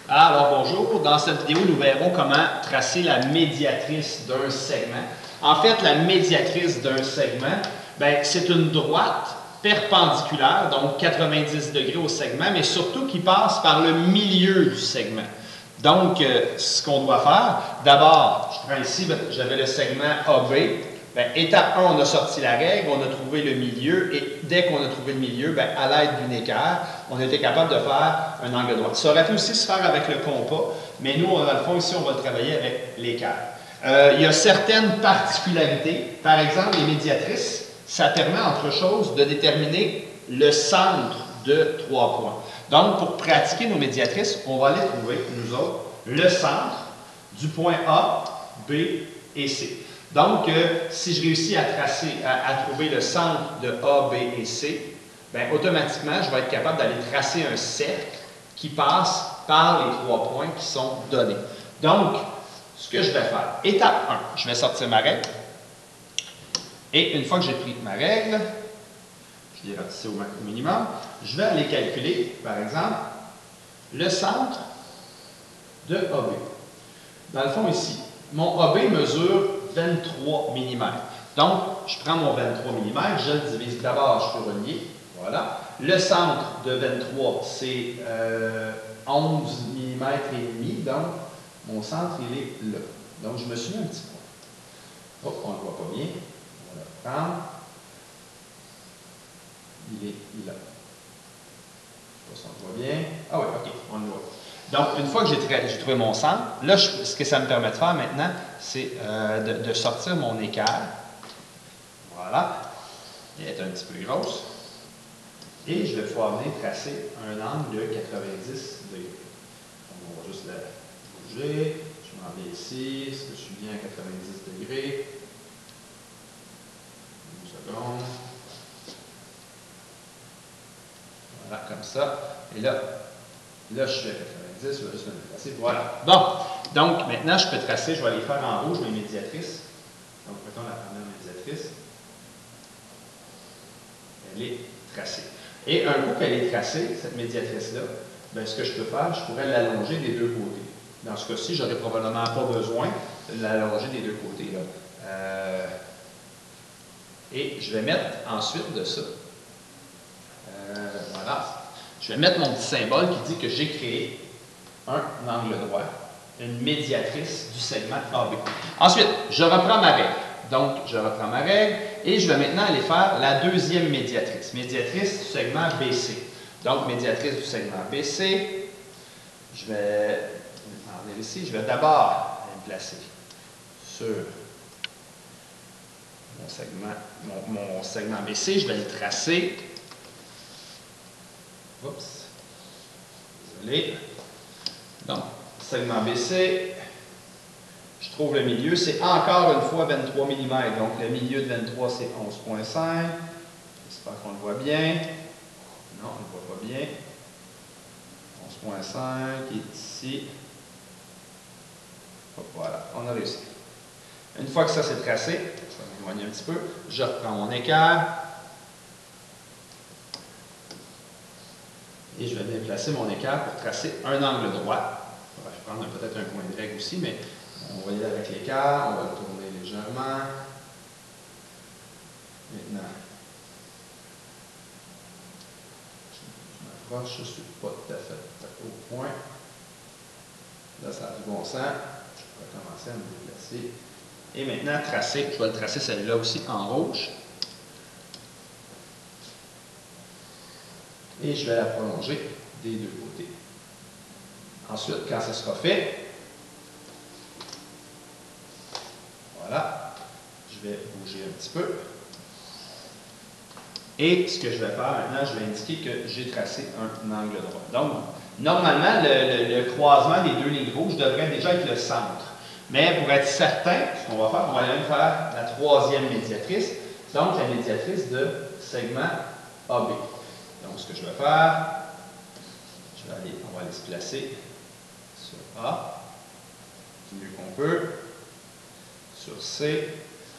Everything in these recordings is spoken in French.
Alors bonjour, dans cette vidéo nous verrons comment tracer la médiatrice d'un segment. En fait, la médiatrice d'un segment, c'est une droite perpendiculaire, donc 90 degrés au segment, mais surtout qui passe par le milieu du segment. Donc, ce qu'on doit faire, d'abord, je prends ici, j'avais le segment AB. Étape 1, on a sorti la règle, on a trouvé le milieu, et dès qu'on a trouvé le milieu, à l'aide d'une équerre, on était capable de faire un angle droit. Ça aurait pu aussi se faire avec le compas, mais nous, dans le fond, ici, on va le travailler avec l'équerre. Il y a certaines particularités. Par exemple, les médiatrices, ça permet, entre choses, de déterminer le centre de 3 points. Donc, pour pratiquer nos médiatrices, on va aller trouver, nous autres, le centre du point A, B et C. Donc, si je réussis à trouver le centre de A, B et C, automatiquement, je vais être capable d'aller tracer un cercle qui passe par les 3 points qui sont donnés. Donc, ce que je vais faire, étape 1, je vais sortir ma règle. Et une fois que j'ai pris ma règle, je l'ai ratissée au minimum, je vais aller calculer, par exemple, le centre de AB. Dans le fond, ici, mon AB mesure 23 mm. Donc, je prends mon 23 mm, je le divise. D'abord, je peux relier. Voilà. Le centre de 23, c'est 11 mm et demi. Donc, mon centre, il est là. Donc, je me suis mis un petit point. Oh, on ne le voit pas bien. On va le prendre. Il est là. Je ne sais pas si on le voit bien. Ah oui, OK, on le voit. Donc, une fois que j'ai trouvé mon centre, là, ce que ça me permet de faire maintenant, c'est de sortir mon équerre. Voilà. Elle est un petit peu grosse. Et je vais pouvoir venir tracer un angle de 90 degrés. Donc, on va juste la bouger. Je m'en vais ici. Est-ce que je suis bien à 90 degrés? Une seconde. Voilà, comme ça. Et là, je suis à 90, je vais juste me déplacer. Voilà. Bon, donc maintenant, je peux tracer, je vais aller faire en rouge mes médiatrices. Donc, mettons la première médiatrice. Elle est tracée. Et un coup qu'elle est tracée, cette médiatrice-là, ce que je peux faire, je pourrais l'allonger des deux côtés. Dans ce cas-ci, je n'aurais probablement pas besoin de l'allonger des deux côtés. Là. Et je vais mettre ensuite de ça. Voilà. Je vais mettre mon petit symbole qui dit que j'ai créé un angle droit, une médiatrice du segment AB. Ensuite, je reprends ma règle. Donc, je reprends ma règle et je vais maintenant aller faire la deuxième médiatrice. Médiatrice du segment BC. Donc, médiatrice du segment BC. Je vais en venir ici. Je vais d'abord me placer sur mon segment BC. Je vais le tracer. Oups. Désolé. Donc, segment BC, je trouve le milieu, c'est encore une fois 23 mm. Donc, le milieu de 23, c'est 11,5. J'espère qu'on le voit bien. Non, on ne le voit pas bien. 11,5 qui est ici. Hop, voilà, on a réussi. Une fois que ça c'est tracé, je vais m'éloigner un petit peu, je reprends mon équerre. Et je vais bien placer mon équerre pour tracer un angle droit. Je vais prendre peut-être un coin de règle aussi, mais on va y aller avec l'équerre. On va le tourner légèrement. Maintenant, je m'approche. Je ne suis pas tout à fait au point. Là, ça a du bon sens. Je vais commencer à me déplacer. Et maintenant, tracer. Je vais le tracer celle-là aussi en rouge. Et je vais la prolonger des deux côtés. Ensuite, quand ça sera fait, voilà, je vais bouger un petit peu. Et ce que je vais faire maintenant, je vais indiquer que j'ai tracé un angle droit. Donc, normalement, le croisement des deux lignes rouges devrait déjà être le centre. Mais pour être certain, ce qu'on va faire, on va aller faire la troisième médiatrice, donc la médiatrice de segment AB. Donc, ce que je vais faire, on va aller se placer sur A, du mieux qu'on peut, sur C.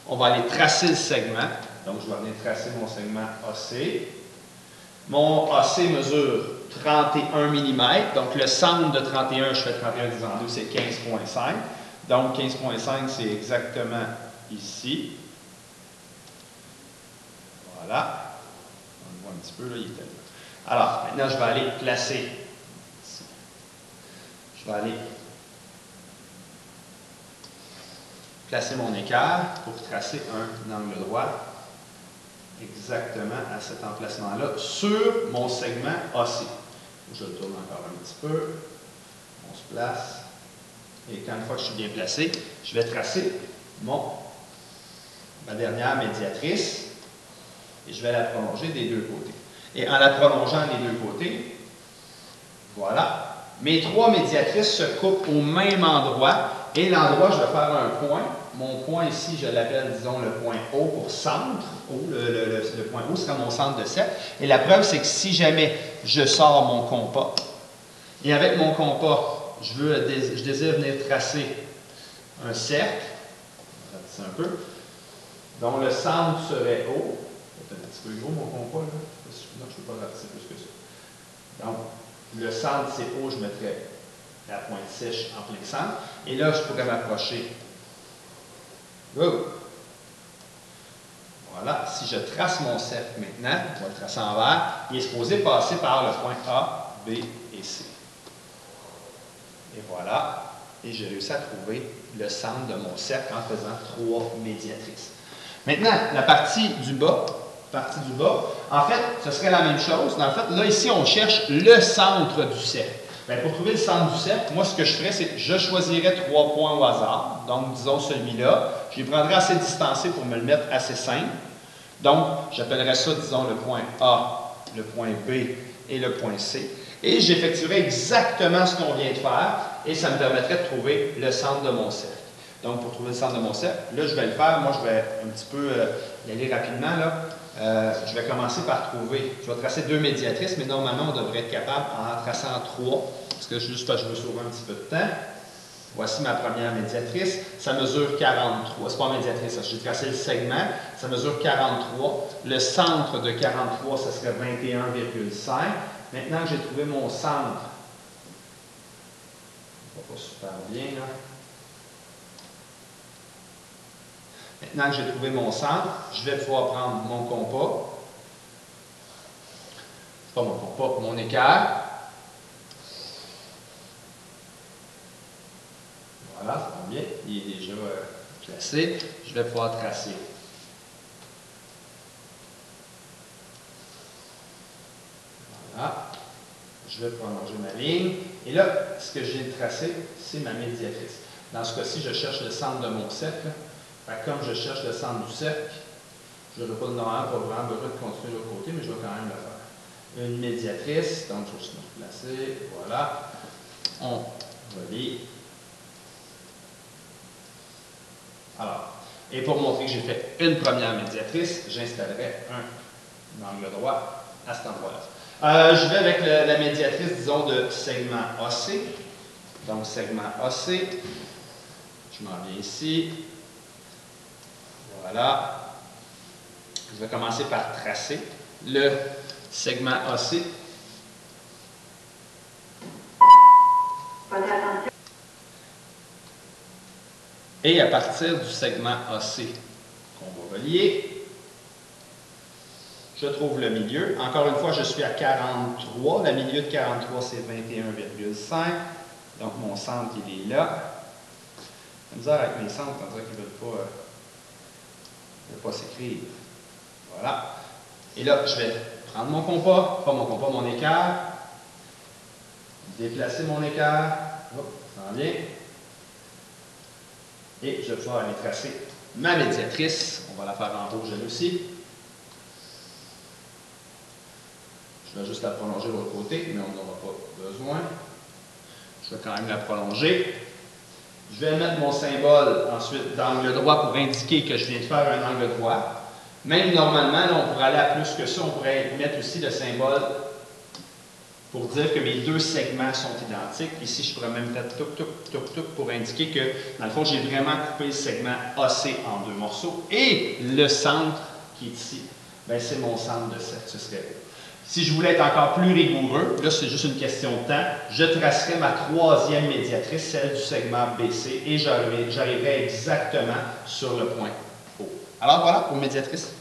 On va aller tracer le segment. Donc, je vais venir tracer mon segment AC. Mon AC mesure 31 mm. Donc, le centre de 31, je fais 31 divisé en 2, c'est 15,5. Donc, 15,5, c'est exactement ici. Voilà. On le voit un petit peu, là, il était là. Alors, maintenant, je vais aller placer ici. Je vais aller placer mon équerre pour tracer un angle droit exactement à cet emplacement-là sur mon segment AC. Je le tourne encore un petit peu. On se place. Et quand une fois que je suis bien placé, je vais tracer ma dernière médiatrice et je vais la prolonger des deux côtés. Et en la prolongeant des deux côtés, voilà, mes trois médiatrices se coupent au même endroit et l'endroit, je vais faire un point. Mon point ici, je l'appelle, disons, le point O pour centre. Le point O sera mon centre de cercle. Et la preuve, c'est que si jamais je sors mon compas, et avec mon compas, je désire venir tracer un cercle, on va ratisser un peu, dont le centre serait O. C'est un petit peu gros mon compas, là. Non, je ne peux pas ratisser plus que ça. Donc, le centre, c'est O, je mettrais la pointe sèche en plein centre. Et là, je pourrais m'approcher. Voilà. Si je trace mon cercle maintenant, on va le tracer en vert, il est supposé passer par le point A, B et C. Et voilà. Et j'ai réussi à trouver le centre de mon cercle en faisant 3 médiatrices. Maintenant, la partie du bas, en fait, ce serait la même chose. En fait, là, ici, on cherche le centre du cercle. Bien, pour trouver le centre du cercle, moi, ce que je ferais, c'est que je choisirais 3 points au hasard. Donc, disons celui-là. Je les prendrais assez distancés pour me le mettre assez simple. Donc, j'appellerais ça, disons, le point A, le point B et le point C. Et j'effectuerais exactement ce qu'on vient de faire et ça me permettrait de trouver le centre de mon cercle. Donc, pour trouver le centre de mon cercle, là, je vais le faire. Moi, je vais un petit peu y aller rapidement, là. Je vais commencer par trouver, je vais tracer 2 médiatrices, mais normalement, on devrait être capable en traçant 3, parce que juste parce que je veux sauver un petit peu de temps. Voici ma première médiatrice, ça mesure 43, c'est pas médiatrice, j'ai tracé le segment, ça mesure 43. Le centre de 43, ça serait 21,5. Maintenant que j'ai trouvé mon centre, ça va pas super bien, là. Maintenant que j'ai trouvé mon centre, je vais pouvoir prendre mon compas, pas mon compas, mon équerre. Voilà, ça va bien, il est déjà placé. Je vais pouvoir tracer. Voilà, je vais prolonger ma ligne. Et là, ce que j'ai tracé, c'est ma médiatrice. Dans ce cas-ci, je cherche le centre de mon cercle. Comme je cherche le centre du cercle, je n'aurai pas vraiment besoin de continuer de l'autre côté, mais je vais quand même le faire. Une médiatrice, donc je vais juste me replacer, voilà. On relie. Alors, et pour montrer que j'ai fait une première médiatrice, j'installerai un angle droit à cet endroit-là. Je vais avec la médiatrice, disons, de segment AC. Donc, segment AC. Je m'en viens ici. Voilà. Je vais commencer par tracer le segment AC. Et à partir du segment AC qu'on va relier, je trouve le milieu. Encore une fois, je suis à 43. Le milieu de 43, c'est 21,5. Donc, mon centre, il est là. J'ai misère avec mes centres, on dirait qu'ils ne veulent pas s'écrire. Voilà. Et là, je vais prendre mon compas, pas mon compas, mon équerre. Déplacer mon équerre. Hop, ça en vient. Et je vais pouvoir aller tracer ma médiatrice. On va la faire en rouge elle aussi. Je vais juste la prolonger de l'autre côté, mais on n'aura pas besoin. Je vais quand même la prolonger. Je vais mettre mon symbole ensuite d'angle droit pour indiquer que je viens de faire un angle droit. Même normalement, là, on pourrait aller à plus que ça. On pourrait mettre aussi le symbole pour dire que mes deux segments sont identiques. Ici, je pourrais même mettre touc pour indiquer que, dans le fond, j'ai vraiment coupé le segment AC en 2 morceaux. Et le centre qui est ici, c'est mon centre de cercle. Ce serait Si je voulais être encore plus rigoureux, là c'est juste une question de temps, je tracerai ma troisième médiatrice, celle du segment BC, et j'arriverai exactement sur le point O. Alors voilà pour médiatrice.